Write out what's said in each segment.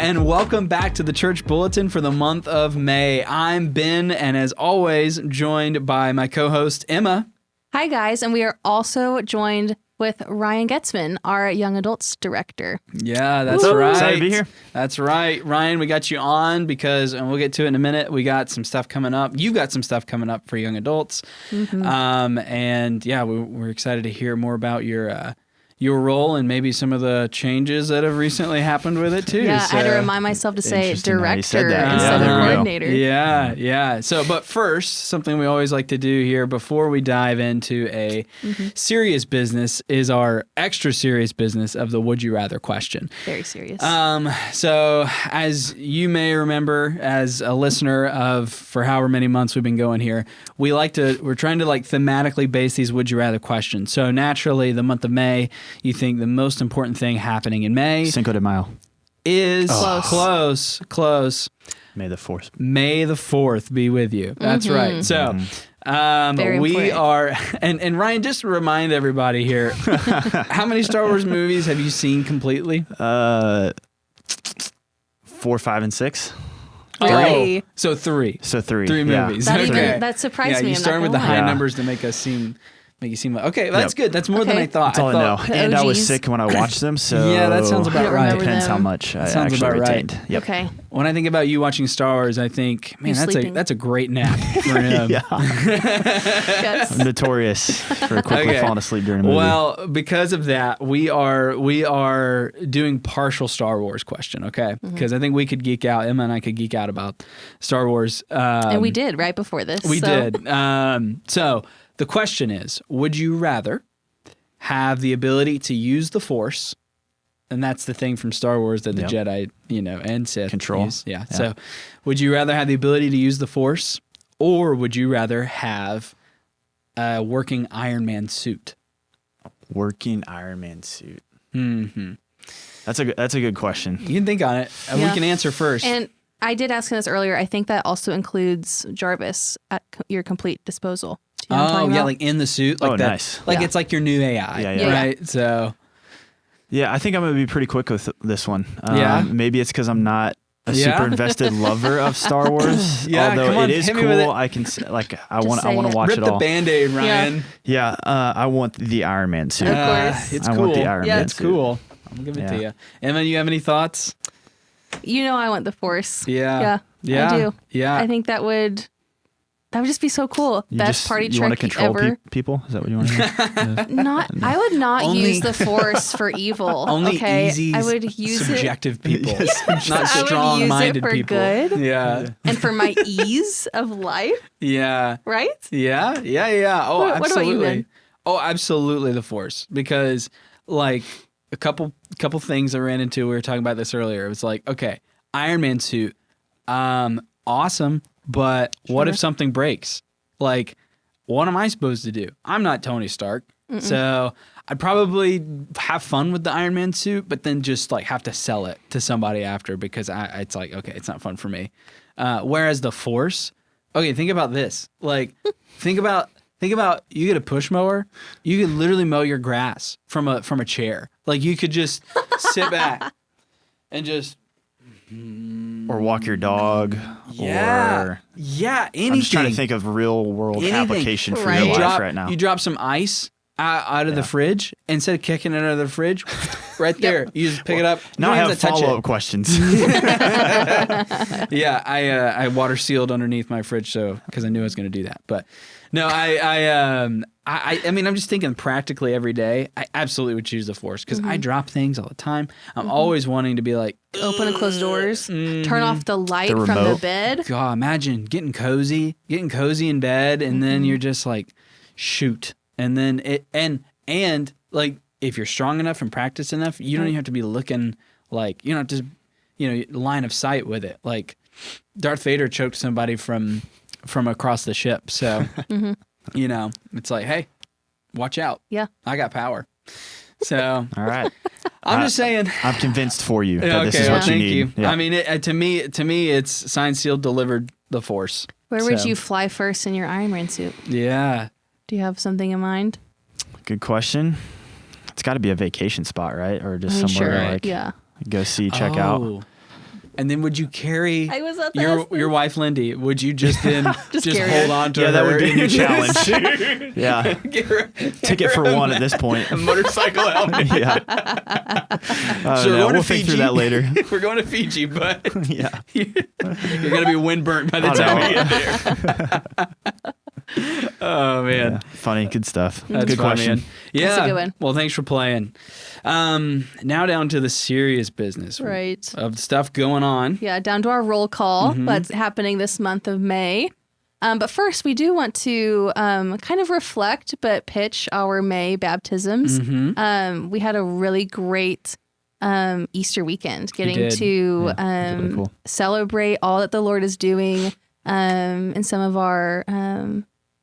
and welcome back to the Church Bulletin for the month of May. I'm Ben, and as always, joined by my co-host, Emma. Hi, guys, and we are also joined with Ryan Getzman, our Young Adults Director. Yeah, that's right. Excited to be here. That's right. Ryan, we got you on because, and we'll get to it in a minute, we got some stuff coming up. You've got some stuff coming up for young adults. And yeah, we're excited to hear more about your role and maybe some of the changes that have recently happened with it too. Yeah, so, I had to remind myself to say director that. instead Yeah, of there we go. coordinator. Yeah. So, but first, something we always like to do here before we dive into a serious business is our extra serious business of the Would You Rather question. Very serious. So as you may remember, as a listener of for however many months we've been going here, we're trying to like thematically base these Would You Rather questions. So naturally, the month of May, you think the most important thing happening in May Cinco de Mayo. is close. May the 4th. May the 4th be with you. That's right. So we important. are, and Ryan, just to remind everybody here, how many Star Wars movies have you seen completely? 4, 5, and 6. Really? So three. So 3. Three Yeah. movies. That surprised me. You I'm started not with the gonna high lie. numbers to make you seem like, okay, that's good. That's more than Okay. I thought. That's all I know. The And I was OGs. sick when I watched them, so Yeah, that sounds about You don't right. remember depends them. how much I Sounds actually about right. retained. Yep. Okay. When I think about you watching Star Wars, I think, man, You're sleeping. that's a great nap for him. Yeah. Yes. I'm notorious for quickly falling asleep during a movie. Well, because of that, we are doing partial Star Wars question, okay? Because I think we could geek out. Emma and I could geek out about Star Wars. And we did right before this. We so. did. So the question is, would you rather have the ability to use the Force? And that's the thing from Star Wars that the Jedi, and Sith Control. use. Yeah. So would you rather have the ability to use the Force, or would you rather have a working Iron Man suit? Working Iron Man suit. Mm-hmm. That's a good question. You can think on it. And we Yeah. can answer first. And I did ask him this earlier. I think that also includes Jarvis at your complete disposal. Do you know what I'm talking about? like in the suit. Like that. Nice. Like Yeah. it's like your new AI. Yeah. Right? So, Yeah, I think I'm going to be pretty quick with this one. Yeah? Maybe it's because I'm not a Yeah? super invested lover of Star Wars. Yeah, although come on, it is hit me with cool. it. I can I Just want say to it. watch rip it the all. Band-Aid, Ryan. Yeah, I want the Iron Man suit. Of course. It's I cool. want the Iron Yeah, Man It's suit. cool. I'll give it to you. Emma, you have any thoughts? You know I want the Force. Yeah. Yeah, I do. Yeah. I think that would just be so cool. Best party you want to trick control ever. people? Is that what you want to do? I would not Only- use the Force for evil. Only okay? easy, I would use subjective people, not I would use it strong-minded for people. good. Yeah. and for my ease of life, Yeah. right? Yeah. Oh, What about you, absolutely. Ben? Oh, absolutely the Force. Because like a couple things I ran into, we were talking about this earlier. It was like, okay, Iron Man suit, awesome, but what if something breaks? Like, what am I supposed to do? I'm not Tony Stark. So I'd probably have fun with the Iron Man suit, but then just like have to sell it to somebody after because it's like, okay, it's not fun for me. Whereas the Force, okay, think about this. Like, think about you get a push mower, you could literally mow your grass from a chair. Like you could just sit back and just Or walk your dog. Or anything. I'm just trying to think of real world Anything. application for Right. your life right now. You drop some ice out of the fridge instead of kicking it out of the fridge, right there. You just pick it up. Now I You don't have to touch follow-up it. questions. Yeah, I water sealed underneath my fridge because I knew I was going to do that. But no, I mean, I'm just thinking practically every day. I absolutely would choose the Force because I drop things all the time. I'm always wanting to be like, Open and close doors. Turn off the light The from the remote. bed. God, imagine getting cozy in bed, and then you're just like, shoot, and then and like if you're strong enough and practiced enough, you don't even have to be looking like you don't have to, line of sight with it. Like Darth Vader choked somebody from across the ship, so it's like, hey, watch out. Yeah. I got power. So All right. I'm just saying. I'm convinced for you that Yeah, this is what you thank need. you. Yeah. I mean, to me, it's signed, sealed, delivered. The Force. Where would So, you fly first in your Iron Man suit? Yeah. Do you have something in mind? Good question. It's got to be a vacation spot, right? Or just I mean, somewhere sure. to like Yeah. go see, check out. And then would you carry I was at the your wife, Lindy? Would you just then just carry hold her. on to her? Yeah, that would be a new challenge. Yeah. Ticket for one at this point. A motorcycle helmet. Yeah. So we're going we'll to think through Fiji. that later. We're going to Fiji, but Yeah. you're going to be windburnt by the Oh, time no. we get there. Oh, man. Yeah. Funny, good stuff. That's good fun, question. man. Yeah. That's a good one. Well, thanks for playing. Now down to the serious business Right. of stuff going on. Yeah, down to our roll call Mm-hmm. that's happening this month of May. But first, we do want to kind of reflect but pitch our May baptisms. Mm-hmm. We had a really great Easter weekend, getting did. to really cool. celebrate all that the Lord is doing in some of our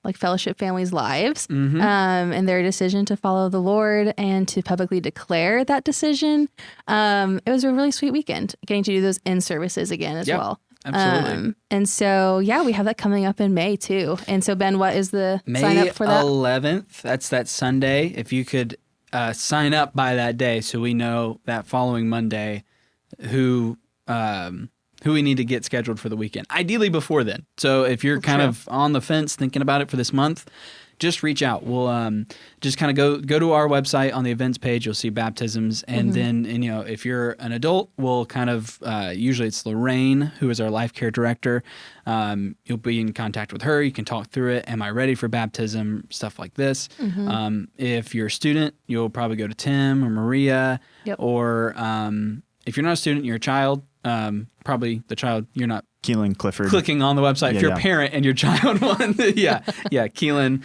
like fellowship families' lives, Mm-hmm. and their decision to follow the Lord and to publicly declare that decision. It was a really sweet weekend, getting to do those in services again as Yep, well. absolutely. And so, yeah, we have that coming up in May too. And so, Ben, what is the May sign up for that? 11th. That's that Sunday. If you could sign up by that day, so we know that following Monday who we need to get scheduled for the weekend. Ideally before then. So if you're kind of on the fence thinking about it for this month, just reach out. We'll just kind of go to our website on the events page. You'll see baptisms, and then if you're an adult, we'll kind of usually it's Lorraine, who is our life care director. You'll be in contact with her. You can talk through it. Am I ready for baptism? Stuff like this. If you're a student, you'll probably go to Tim or Maria. Yep. Or if you're not a student, you're a child. Probably the child. You're not Keelan Clifford. clicking on the website. If Yeah, you're yeah. a parent and your child won, Keelan,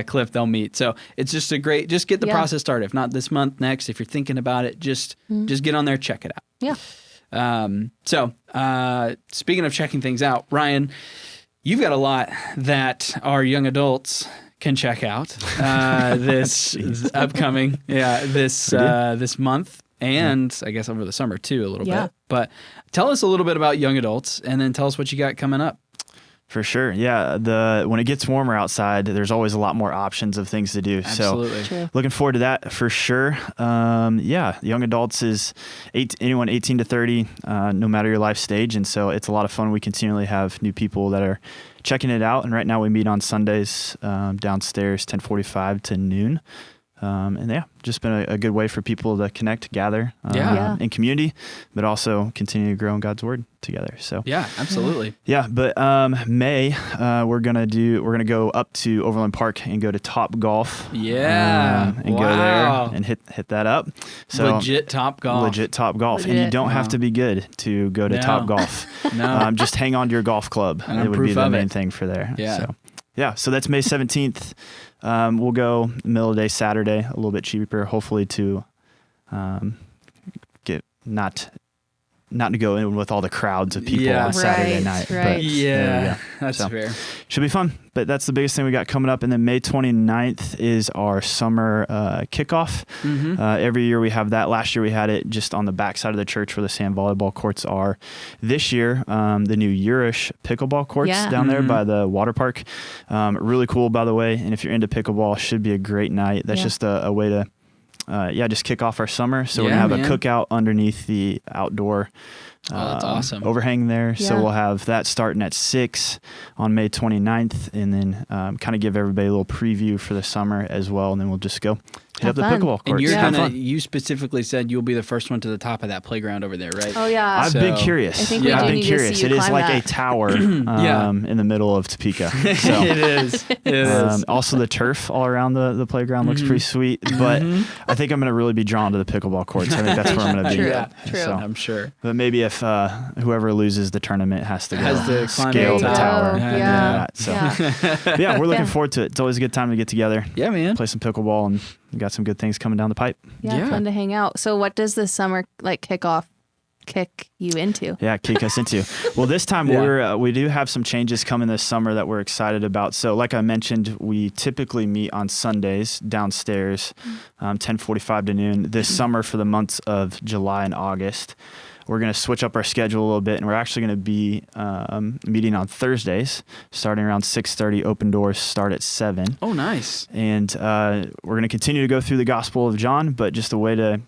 Cliff, they'll meet. So it's just just get the Yeah. process started. If not this month, next. If you're thinking about it, just get on there, check it out. Yeah. So speaking of checking things out, Ryan, you've got a lot that our young adults can check out this upcoming, this month. And I guess over the summer too, a little bit. But tell us a little bit about young adults, and then tell us what you got coming up. For sure. Yeah. When it gets warmer outside, there's always a lot more options of things to do. Absolutely. So True. looking forward to that for sure. Young adults is anyone 18 to 30, no matter your life stage. And so it's a lot of fun. We continually have new people that are checking it out. And right now we meet on Sundays downstairs, 10:45 to noon. Just been a good way for people to connect, gather in community, but also continue to grow in God's word together. So Yeah, absolutely. yeah, but May we're gonna go up to Overland Park and go to Top Golf. Yeah. and go there and hit that up. So Legit Top Golf. legit Top Golf, and you Legit. don't have to be good to go to No. Top Golf. No. Just hang on to your golf club. And I'm It would be proof the of main it. thing for there. Yeah. So that's May 17th. We'll go middle of the day Saturday, a little bit cheaper, hopefully to get not to go in with all the crowds of people Yeah. on Saturday Right, night. right. But there we Yeah, go. that's So, fair. should be fun. But that's the biggest thing we got coming up. And then May 29th is our summer kickoff. Every year we have that. Last year we had it just on the back side of the church where the sand volleyball courts are. This year, the new Urish pickleball courts down there by the water park. Really cool, by the way. And if you're into pickleball, should be a great night. That's just a way to just kick off our summer. So we're Yeah, going to have man. a cookout underneath the outdoor that's awesome. overhang there. So Yeah. we'll have that starting at 6 on May 29th, and then kind of give everybody a little preview for the summer as well. And then we'll just go hit Have up the fun. pickleball courts. And you're Have gonna, fun. you specifically said you'll be the first one to the top of that playground over there, right? Oh, yeah. I've been So- curious. I think we do I've been need to curious. see you It is climb like that. a tower Yeah. in the middle of Topeka. So, It is. It is. also, the turf all around the playground looks pretty sweet, but I think I'm going to really be drawn to the pickleball courts. I think that's where I'm going to be. True. Yeah. True. So, I'm sure. but maybe if whoever loses the tournament has to Has to climb scale the the tower. tower. Yeah. and do that. So Yeah. we're looking Yeah. forward to it. It's always a good time to get together, Yeah, man. play some pickleball, and we got some good things coming down the pipe. Yeah, fun to hang out. So what does the summer kickoff kick you into? Yeah, kick us into. Well, this time we do have some changes coming this summer that we're excited about. So, like I mentioned, we typically meet on Sundays downstairs, 10:45 to noon. This summer, for the months of July and August, we're going to switch up our schedule a little bit, and we're actually going to be meeting on Thursdays, starting around 6:30. Open doors start at 7. Oh, nice. And we're going to continue to go through the Gospel of John, but just a way to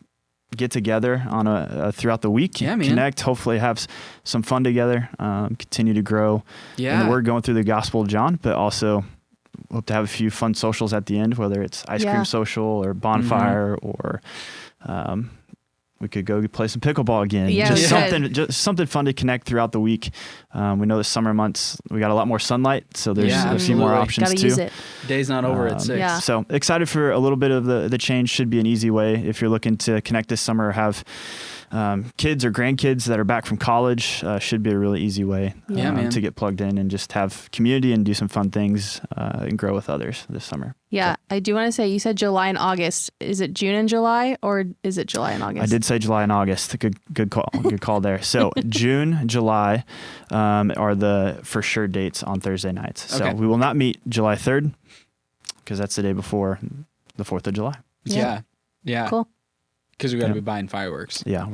get together on throughout the week. Yeah, man. Connect, hopefully have some fun together, continue to grow. Yeah. And we're going through the Gospel of John, but also hope to have a few fun socials at the end, whether it's ice cream social or bonfire or we could go play some pickleball again. Yeah, just something fun to connect throughout the week. We know the summer months, we got a lot more sunlight, so there's a few more options Gotta too. use it. Day's not over at 6. Yeah. So excited for a little bit of the change. Should be an easy way if you're looking to connect this summer or have kids or grandkids that are back from college. Should be a really easy way man. to get plugged in and just have community and do some fun things and grow with others this summer. Yeah, I do want to say, you said July and August. Is it June and July, or is it July and August? I did say July and August. Good call. Good call there. So June, July are the for sure dates on Thursday nights. So Okay. we will not meet July 3rd because that's the day before the 4th of July. Yeah. Cool. Because we got to be buying fireworks. Yeah,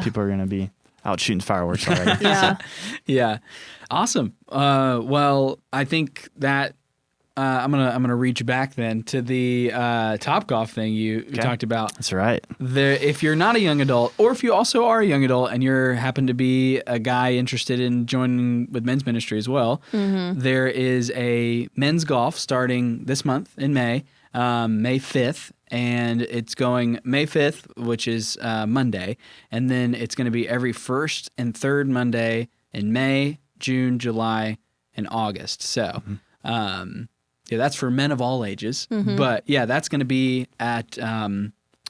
people are gonna be out shooting fireworks already. Yeah. Yeah. Awesome. Well, I think that I'm gonna reach back then to the Topgolf thing you talked about. That's right. If you're not a young adult, or if you also are a young adult and you happen to be a guy interested in joining with men's ministry as well, there is a men's golf starting this month in May, May 5th. And it's going May 5th, which is Monday. And then it's going to be every first and third Monday in May, June, July, and August. So, yeah, that's for men of all ages. But yeah, that's going to be at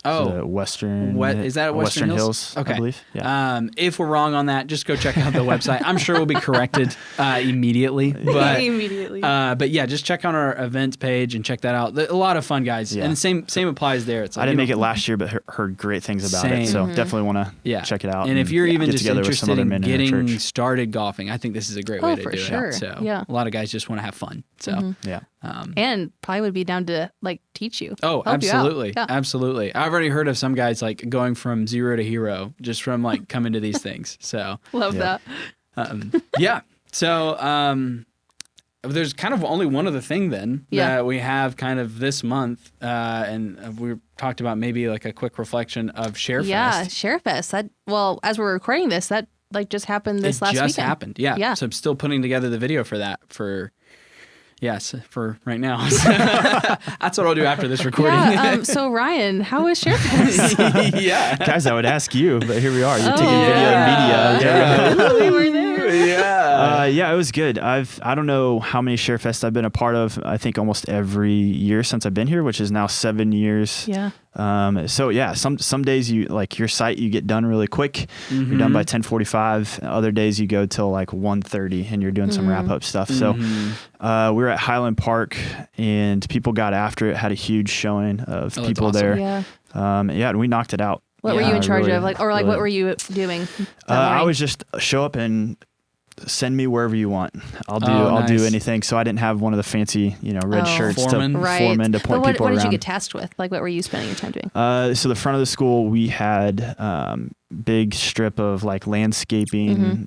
Western. Is that at Western Hills? Okay. I believe. Yeah. If we're wrong on that, just go check out the website. I'm sure we'll be corrected immediately. But, Immediately. But yeah, just check on our events page and check that out. A lot of fun, guys. Yeah. And the same applies there. It's like, I didn't make it last year, but heard great things about it. So definitely want to check it out. And if you're even get just together with some interested other in men in our getting church. started golfing, I think this is a great way to for do sure. it. So Yeah. a lot of guys just want to have fun. So Yeah. And probably would be down to like teach you. Oh, help you out. absolutely. Yeah. Absolutely. I've already heard of some guys like going from zero to hero just from like coming to these things. So Love that. yeah. So there's kind of only one other thing then that we have kind of this month, and we talked about maybe like a quick reflection of ShareFest. Yeah, ShareFest. As we're recording this, that like just happened this last weekend. It weekend. just happened. Yeah. Yeah. So I'm still putting together the video for that for right now. That's what I'll do after this recording. Yeah. So Ryan, how was ShareFest? Yeah. Guys, I would ask you, but here we are. You're taking video and media. Yeah. We were there. Yeah, it was good. I don't know how many ShareFests I've been a part of. I think almost every year since I've been here, which is now 7 years. Yeah. So yeah, some days you like your site you get done really quick. You're done by 10:45. Other days you go till like 1:30 and you're doing some wrap up stuff. So we were at Highland Park and people got after it. Had a huge showing of people awesome. there. Yeah. And we knocked it out. What were you in charge really, of? What were you doing? I was just show up and send me wherever you want. I'll do nice. anything. So I didn't have one of the fancy, red shirts Foreman. to Right. foreman to point people what around. did you get tasked with? Like, what were you spending your time doing? So the front of the school, we had big strip of like landscaping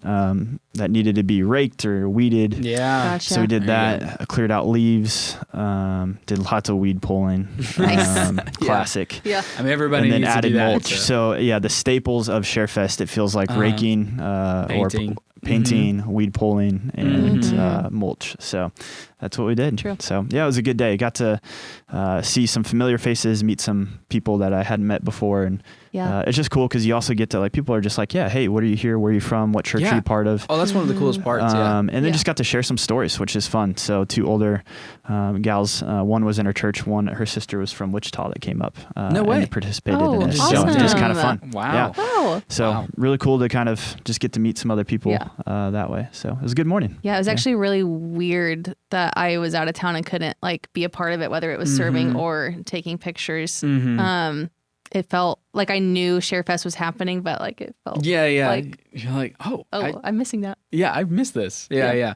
that needed to be raked or weeded. Yeah. Gotcha. So we did There you that, cleared out leaves, did lots of weed pulling. Nice. Classic. Yeah. I mean, everybody And then needs to added do that. mulch. So yeah, the staples of ShareFest, it feels like raking Painting. or painting, weed pulling, and mulch. So that's what we did. True. So yeah, it was a good day. Got to see some familiar faces, meet some people that I hadn't met before, and it's just cool because you also get to like people are just like, yeah, hey, what are you here? Where are you from? What church are you part of? Oh, that's one of the coolest parts. And then just got to share some stories, which is fun. So 2 older gals, one was in her church, her sister was from Wichita that came up No way. and participated Oh, in this. awesome. So just kind of fun. Wow. Yeah. Wow. So really cool to kind of just get to meet some other people Yeah. that way. So it was a good morning. Yeah, it was actually really weird that I was out of town and couldn't like be a part of it, whether it was serving or taking pictures. It felt like I knew ShareFest was happening, but like it felt like, You're like, I'm missing that. I missed this. Yeah.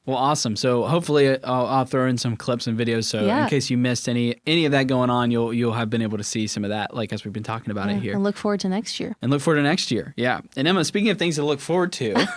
Well, awesome. So hopefully I'll throw in some clips and videos. So in case you missed any of that going on, you'll have been able to see some of that, like as we've been talking about it here. And look forward to next year. Yeah. And Emma, speaking of things to look forward to,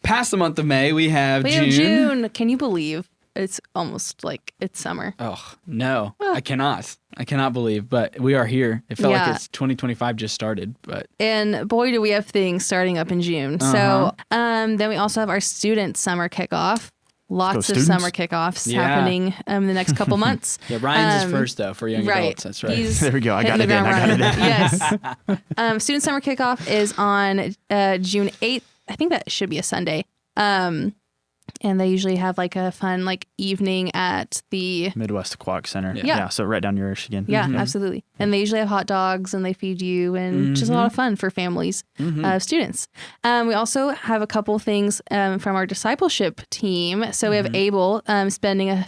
past the month of May, we have June. Can you believe it's almost like it's summer. Oh, no. I cannot believe, but we are here. It felt like it's 2025 just started, but. And boy, do we have things starting up in June. So then we also have our student summer kickoff. Lots of summer kickoffs happening in the next couple months. Yeah, Ryan's is first, though, for young adults. That's right. There we go. I got it in. Yes. Student summer kickoff is on June 8th. I think that should be a Sunday. And they usually have like a fun like evening at the Midwest Aquatic Center. Yeah. So right down near Michigan. Yeah, absolutely. And they usually have hot dogs and they feed you and just a lot of fun for families of students. We also have a couple things from our discipleship team. So we have Abel spending a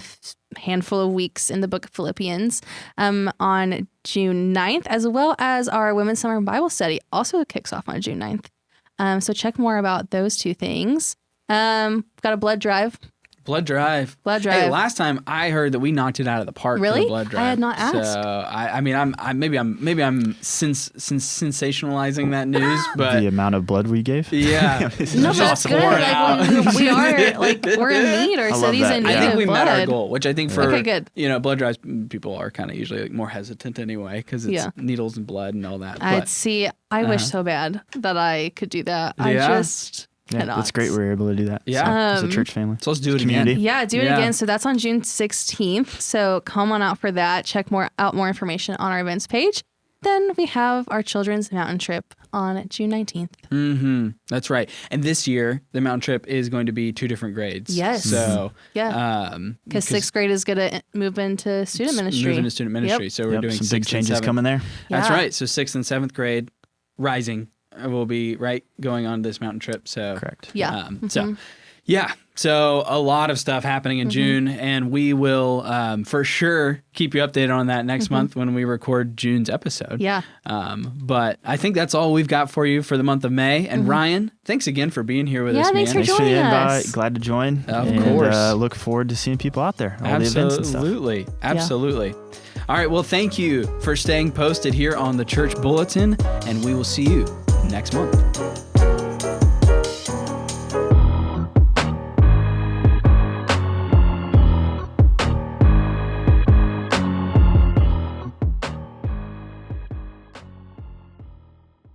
handful of weeks in the book of Philippians on June 9th, as well as our Women's Summer Bible Study also kicks off on June 9th. So check more about those two things. Got a blood drive. Blood drive. Hey, last time I heard that we knocked it out of the park. Really? For the blood drive. I had not asked. So I mean, I'm sensationalizing that news, but the amount of blood we gave. Yeah, no, that's good. Like we are like we're in need. Our city's in need I think of we blood. met our goal, which I think for good. Blood drives people are kind of usually like more hesitant anyway because it's needles and blood and all that. I wish so bad that I could do that. Yeah, it's great we're able to do that. Yeah. As a church family. So let's do it Community. again. Yeah, do it again. So that's on June 16th. So come on out for that. Check more information on our events page. Then we have our children's mountain trip on June 19th. That's right. And this year, the mountain trip is going to be 2 different grades. Yes. So, because 6th grade is going to move into student ministry. Move into student ministry. So we're doing some 6th big changes coming there. That's right. So 6th and 7th grade, rising. Will be going on this mountain trip. So correct. Yeah. So a lot of stuff happening in June, and we will for sure keep you updated on that next month when we record June's episode. Yeah. But I think that's all we've got for you for the month of May. And Ryan, thanks again for being here with us, man. Thanks for joining the invite. us. Glad to join. Of course. Look forward to seeing people out there. All the events and stuff. Absolutely. All right. Well, thank you for staying posted here on the Church Bulletin, and we will see you next month.